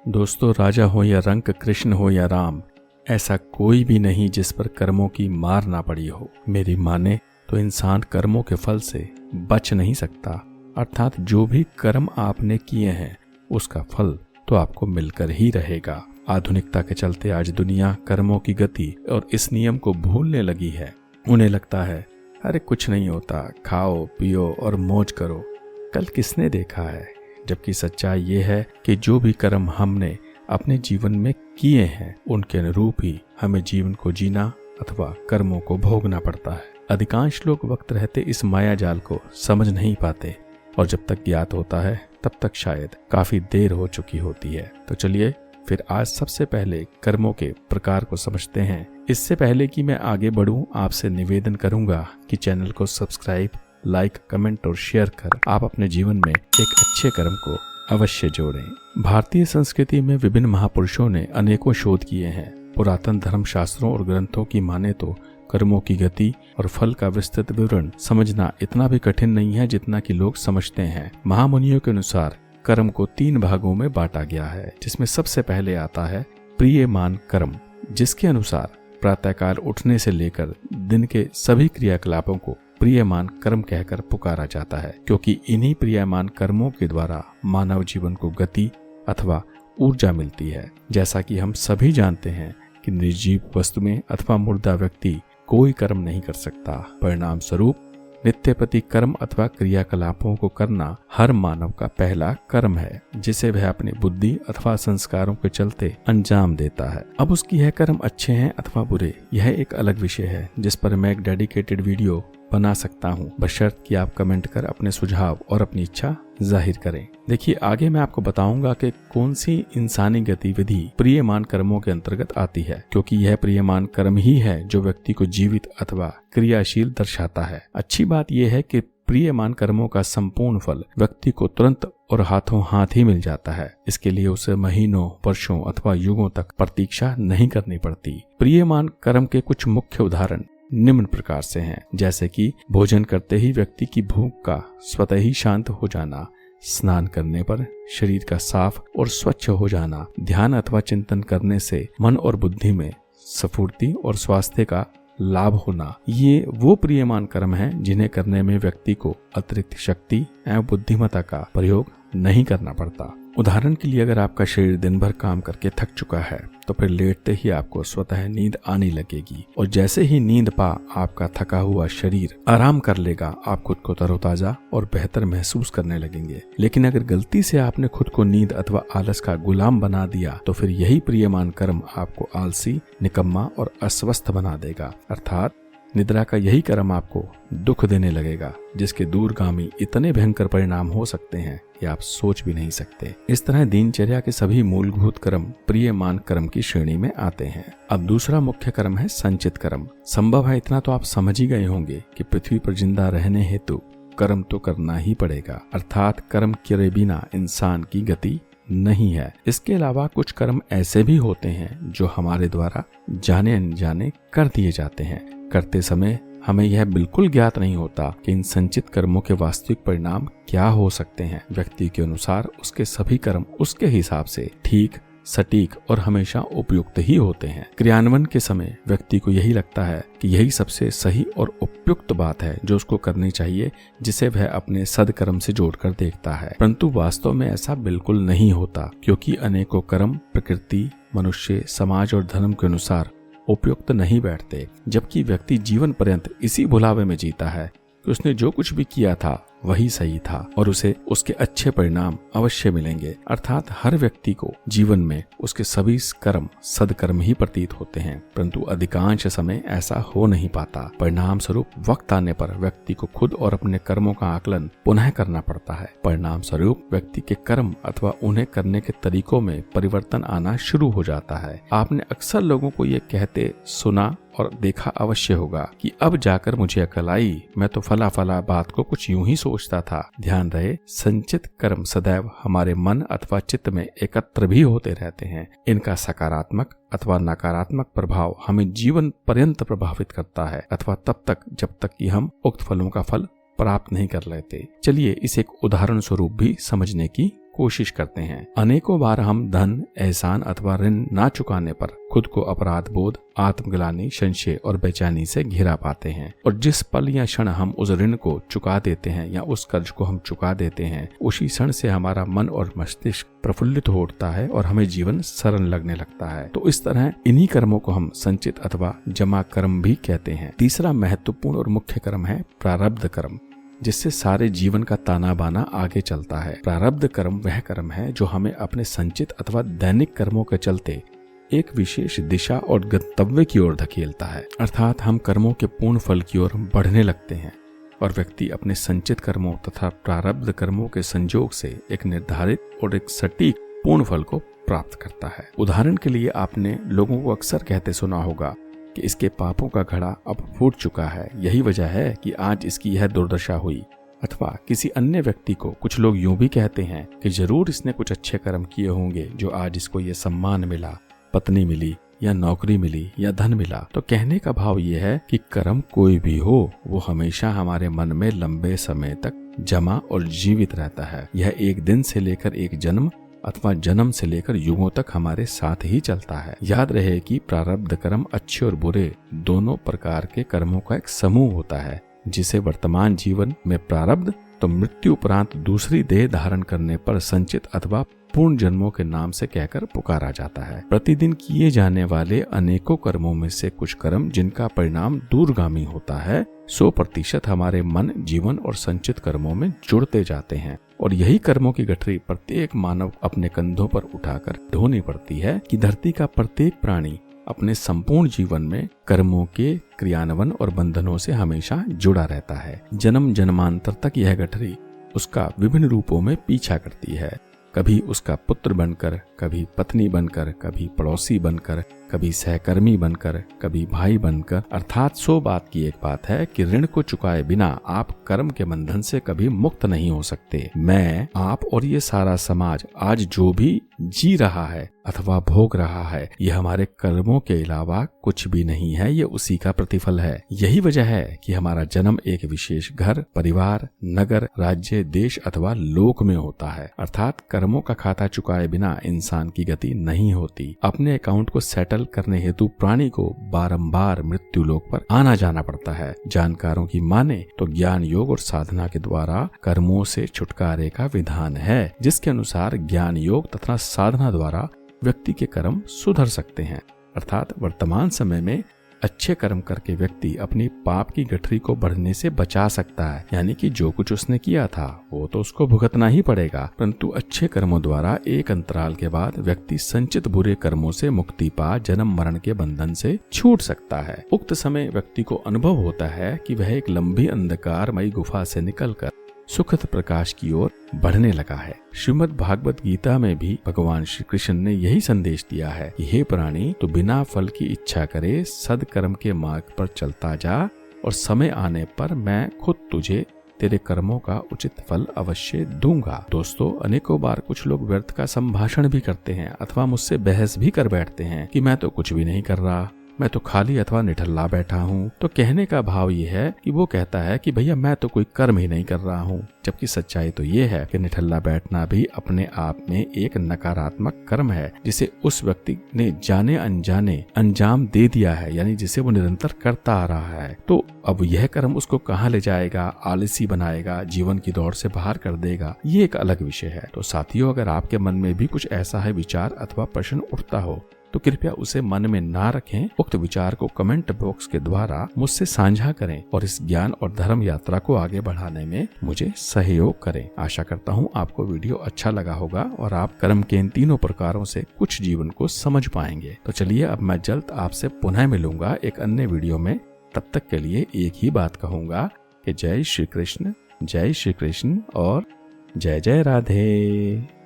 दोस्तों, राजा हो या रंक, कृष्ण हो या राम, ऐसा कोई भी नहीं जिस पर कर्मों की मार ना पड़ी हो। मेरी माने तो इंसान कर्मों के फल से बच नहीं सकता, अर्थात जो भी कर्म आपने किए हैं उसका फल तो आपको मिलकर ही रहेगा। आधुनिकता के चलते आज दुनिया कर्मों की गति और इस नियम को भूलने लगी है। उन्हें लगता है अरे कुछ नहीं होता, खाओ पियो और मौज करो, कल किसने देखा है। जबकि सच्चाई ये है कि जो भी कर्म हमने अपने जीवन में किए हैं उनके अनुरूप ही हमें जीवन को जीना अथवा कर्मों को भोगना पड़ता है। अधिकांश लोग वक्त रहते इस माया जाल को समझ नहीं पाते और जब तक ज्ञात होता है तब तक शायद काफी देर हो चुकी होती है। तो चलिए फिर आज सबसे पहले कर्मों के प्रकार को समझते हैं। इससे पहले कि मैं आगे बढ़ूं, आपसे निवेदन करूंगा कि चैनल को सब्सक्राइब, लाइक, कमेंट और शेयर कर आप अपने जीवन में एक अच्छे कर्म को अवश्य जोड़ें। भारतीय संस्कृति में विभिन्न महापुरुषों ने अनेकों शोध किए हैं। पुरातन धर्म शास्त्रों और ग्रंथों की माने तो कर्मों की गति और फल का विस्तृत विवरण समझना इतना भी कठिन नहीं है जितना कि लोग समझते हैं। महामुनियों के अनुसार कर्म को 3 भागों में बांटा गया है, जिसमें सबसे पहले आता है प्रियमान कर्म, जिसके अनुसार प्रातःकाल उठने से लेकर दिन के सभी क्रियाकलापों को प्रियमान कर्म कहकर पुकारा जाता है, क्योंकि इन्हीं प्रियमान कर्मों के द्वारा मानव जीवन को गति अथवा ऊर्जा मिलती है। जैसा कि हम सभी जानते हैं कि निर्जीव वस्तु में अथवा मुर्दा व्यक्ति कोई कर्म नहीं कर सकता। परिणाम स्वरूप नित्य प्रति कर्म अथवा क्रियाकलापों को करना हर मानव का पहला कर्म है, जिसे वह अपनी बुद्धि अथवा संस्कारों के चलते अंजाम देता है। अब उसकी यह कर्म अच्छे हैं अथवा बुरे, यह एक अलग विषय है जिस पर मैं एक डेडिकेटेड वीडियो बना सकता हूँ, बशर्त कि आप कमेंट कर अपने सुझाव और अपनी इच्छा जाहिर करें। देखिए आगे मैं आपको बताऊंगा कि कौन सी इंसानी गतिविधि प्रियमान कर्मों के अंतर्गत आती है, क्योंकि यह प्रियमान कर्म ही है जो व्यक्ति को जीवित अथवा क्रियाशील दर्शाता है। अच्छी बात यह है कि प्रियमान कर्मों का संपूर्ण फल व्यक्ति को तुरंत और हाथों हाथ ही मिल जाता है। इसके लिए उसे महीनों, वर्षों अथवा युगों तक प्रतीक्षा नहीं करनी पड़ती। प्रियमान कर्म के कुछ मुख्य उदाहरण निम्न प्रकार से हैं, जैसे कि भोजन करते ही व्यक्ति की भूख का स्वतः ही शांत हो जाना, स्नान करने पर शरीर का साफ और स्वच्छ हो जाना, ध्यान अथवा चिंतन करने से मन और बुद्धि में स्फूर्ति और स्वास्थ्य का लाभ होना। ये वो प्रियमान कर्म हैं जिन्हें करने में व्यक्ति को अतिरिक्त शक्ति एवं बुद्धिमत्ता का प्रयोग नहीं करना पड़ता। उदाहरण के लिए अगर आपका शरीर दिन भर काम करके थक चुका है तो फिर लेटते ही आपको स्वतः नींद आने लगेगी और जैसे ही नींद पा आपका थका हुआ शरीर आराम कर लेगा, आप खुद को तरोताजा और बेहतर महसूस करने लगेंगे। लेकिन अगर गलती से आपने खुद को नींद अथवा आलस का गुलाम बना दिया तो फिर यही प्रियमान कर्म आपको आलसी, निकम्मा और अस्वस्थ बना देगा। अर्थात निद्रा का यही कर्म आपको दुख देने लगेगा, जिसके दूरगामी इतने भयंकर परिणाम हो सकते हैं कि आप सोच भी नहीं सकते। इस तरह दिनचर्या के सभी मूलभूत कर्म प्रियमान कर्म की श्रेणी में आते हैं। अब दूसरा मुख्य कर्म है संचित कर्म। संभव है इतना तो आप समझ ही गए होंगे कि पृथ्वी पर जिंदा रहने हेतु कर्म तो करना ही पड़ेगा, अर्थात कर्म किए बिना इंसान की गति नहीं है। इसके अलावा कुछ कर्म ऐसे भी होते हैं जो हमारे द्वारा जाने अनजाने कर दिए जाते हैं। करते समय हमें यह बिल्कुल ज्ञात नहीं होता कि इन संचित कर्मों के वास्तविक परिणाम क्या हो सकते हैं। व्यक्ति के अनुसार उसके सभी कर्म उसके हिसाब से ठीक, सटीक और हमेशा उपयुक्त ही होते हैं। क्रियान्वयन के समय व्यक्ति को यही लगता है कि यही सबसे सही और उपयुक्त बात है जो उसको करनी चाहिए, जिसे वह अपने सदकर्म से जोड़कर देखता है। परंतु वास्तव में ऐसा बिल्कुल नहीं होता, क्योंकि अनेकों कर्म प्रकृति, मनुष्य, समाज और धर्म के अनुसार उपयुक्त नहीं बैठते, जबकि व्यक्ति जीवन पर्यंत इसी भुलावे में जीता है कि उसने जो कुछ भी किया था वही सही था और उसे उसके अच्छे परिणाम अवश्य मिलेंगे। अर्थात हर व्यक्ति को जीवन में उसके सभी कर्म सदकर्म ही प्रतीत होते हैं, परंतु अधिकांश समय ऐसा हो नहीं पाता। परिणाम स्वरूप वक्त आने पर व्यक्ति को खुद और अपने कर्मों का आकलन पुनः करना पड़ता है। परिणाम स्वरूप व्यक्ति के कर्म अथवा उन्हें करने के तरीकों में परिवर्तन आना शुरू हो जाता है। आपने अक्सर लोगों को ये कहते सुना और देखा अवश्य होगा कि अब जाकर मुझे अकल आई, मैं तो फला फला बात को कुछ यूं ही सोचता था। ध्यान रहे, संचित कर्म सदैव हमारे मन अथवा चित्त में एकत्र भी होते रहते हैं। इनका सकारात्मक अथवा नकारात्मक प्रभाव हमें जीवन पर्यंत प्रभावित करता है, अथवा तब तक जब तक कि हम उक्त फलों का फल प्राप्त नहीं कर लेते। चलिए इसे एक उदाहरण स्वरूप भी समझने की कोशिश करते हैं। अनेकों बार हम धन, एहसान अथवा ऋण ना चुकाने पर खुद को अपराध बोध, आत्मग्लानि, संशय और बेचैनी से घिरा पाते हैं। और जिस पल या क्षण हम उस ऋण को चुका देते हैं या उस कर्ज को हम चुका देते हैं, उसी क्षण से हमारा मन और मस्तिष्क प्रफुल्लित हो उठता है और हमें जीवन सरल लगने लगता है। तो इस तरह इन्हीं कर्मों को हम संचित अथवा जमा कर्म भी कहते हैं। तीसरा महत्वपूर्ण और मुख्य कर्म है प्रारब्ध कर्म, जिससे सारे जीवन का ताना बाना आगे चलता है। प्रारब्ध कर्म वह कर्म है जो हमें अपने संचित अथवा दैनिक कर्मों के चलते एक विशेष दिशा और गंतव्य की ओर धकेलता है। अर्थात हम कर्मों के पूर्ण फल की ओर बढ़ने लगते हैं और व्यक्ति अपने संचित कर्मों तथा प्रारब्ध कर्मों के संयोग से एक निर्धारित और एक सटीक पूर्ण फल को प्राप्त करता है। उदाहरण के लिए आपने लोगों को अक्सर कहते सुना होगा कि इसके पापों का घड़ा अब फूट चुका है, यही वजह है कि आज इसकी यह दुर्दशा हुई। अथवा किसी अन्य व्यक्ति को कुछ लोग यूं भी कहते हैं कि जरूर इसने कुछ अच्छे कर्म किए होंगे जो आज इसको ये सम्मान मिला, पत्नी मिली या नौकरी मिली या धन मिला। तो कहने का भाव ये है कि कर्म कोई भी हो, वो हमेशा हमारे मन में लंबे समय तक जमा और जीवित रहता है। यह एक दिन से लेकर एक जन्म अथवा जन्म से लेकर युगों तक हमारे साथ ही चलता है। याद रहे कि प्रारब्ध कर्म अच्छे और बुरे दोनों प्रकार के कर्मों का एक समूह होता है, जिसे वर्तमान जीवन में प्रारब्ध तो मृत्यु उपरांत दूसरी देह धारण करने पर संचित अथवा पूर्ण जन्मों के नाम से कहकर पुकारा जाता है। प्रतिदिन किए जाने वाले अनेकों कर्मों में से कुछ कर्म जिनका परिणाम दूरगामी होता है, 100% हमारे मन, जीवन और संचित कर्मों में जुड़ते जाते हैं। और यही कर्मों की गठरी प्रत्येक मानव अपने कंधों पर उठाकर ढोनी पड़ती है कि धरती का प्रत्येक प्राणी अपने संपूर्ण जीवन में कर्मों के क्रियान्वयन और बंधनों से हमेशा जुड़ा रहता है। जन्म जन्मांतर तक यह गठरी उसका विभिन्न रूपों में पीछा करती है, कभी उसका पुत्र बनकर, कभी पत्नी बनकर, कभी पड़ोसी बनकर, कभी सहकर्मी बनकर, कभी भाई बनकर। अर्थात 100 बात की एक बात है कि ऋण को चुकाए बिना आप कर्म के बंधन से कभी मुक्त नहीं हो सकते। मैं, आप और ये सारा समाज आज जो भी जी रहा है अथवा भोग रहा है, ये हमारे कर्मों के अलावा कुछ भी नहीं है, ये उसी का प्रतिफल है। यही वजह है कि हमारा जन्म एक विशेष घर, परिवार, नगर, राज्य, देश अथवा लोक में होता है। अर्थात कर्मों का खाता चुकाए बिना इंसान की गति नहीं होती। अपने अकाउंट को सेटल करने हेतु प्राणी को बारंबार मृत्यु लोक पर आना जाना पड़ता है। जानकारों की माने तो ज्ञान योग और साधना के द्वारा कर्मों से छुटकारे का विधान है, जिसके अनुसार ज्ञान योग तथा साधना द्वारा व्यक्ति के कर्म सुधर सकते हैं। अर्थात वर्तमान समय में अच्छे कर्म करके व्यक्ति अपनी पाप की गठरी को बढ़ने से बचा सकता है, यानी कि जो कुछ उसने किया था वो तो उसको भुगतना ही पड़ेगा, परंतु अच्छे कर्मों द्वारा एक अंतराल के बाद व्यक्ति संचित बुरे कर्मों से मुक्ति पा जन्म मरण के बंधन से छूट सकता है। उक्त समय व्यक्ति को अनुभव होता है कि वह एक लंबी अंधकारमयी गुफा से निकलकर सुखद प्रकाश की ओर बढ़ने लगा है। श्रीमद् भागवत गीता में भी भगवान श्री कृष्ण ने यही संदेश दिया है कि हे प्राणी, तो बिना फल की इच्छा करे सदकर्म के मार्ग पर चलता जा और समय आने पर मैं खुद तुझे तेरे कर्मों का उचित फल अवश्य दूंगा। दोस्तों, अनेकों बार कुछ लोग व्यर्थ का संभाषण भी करते हैं अथवा मुझसे बहस भी कर बैठते हैं कि मैं तो कुछ भी नहीं कर रहा, मैं तो खाली अथवा निठल्ला बैठा हूँ। तो कहने का भाव ये है कि वो कहता है कि भैया मैं तो कोई कर्म ही नहीं कर रहा हूँ, जबकि सच्चाई तो ये है कि निठल्ला बैठना भी अपने आप में एक नकारात्मक कर्म है, जिसे उस व्यक्ति ने जाने अनजाने अंजाम दे दिया है, यानी जिसे वो निरंतर करता आ रहा है। तो अब यह कर्म उसको कहाँ ले जाएगा, आलसी बनाएगा, जीवन की दौड़ से बाहर कर देगा, ये एक अलग विषय है। तो साथियों, अगर आपके मन में भी कुछ ऐसा है विचार अथवा प्रश्न उठता हो तो कृपया उसे मन में ना रखें। उक्त विचार को कमेंट बॉक्स के द्वारा मुझसे साझा करें और इस ज्ञान और धर्म यात्रा को आगे बढ़ाने में मुझे सहयोग करें। आशा करता हूँ आपको वीडियो अच्छा लगा होगा और आप कर्म के इन तीनों प्रकारों से कुछ जीवन को समझ पाएंगे। तो चलिए, अब मैं जल्द आपसे पुनः मिलूंगा एक अन्य वीडियो में। तब तक के लिए एक ही बात कहूंगा कि जय श्री कृष्ण और जय जय राधे।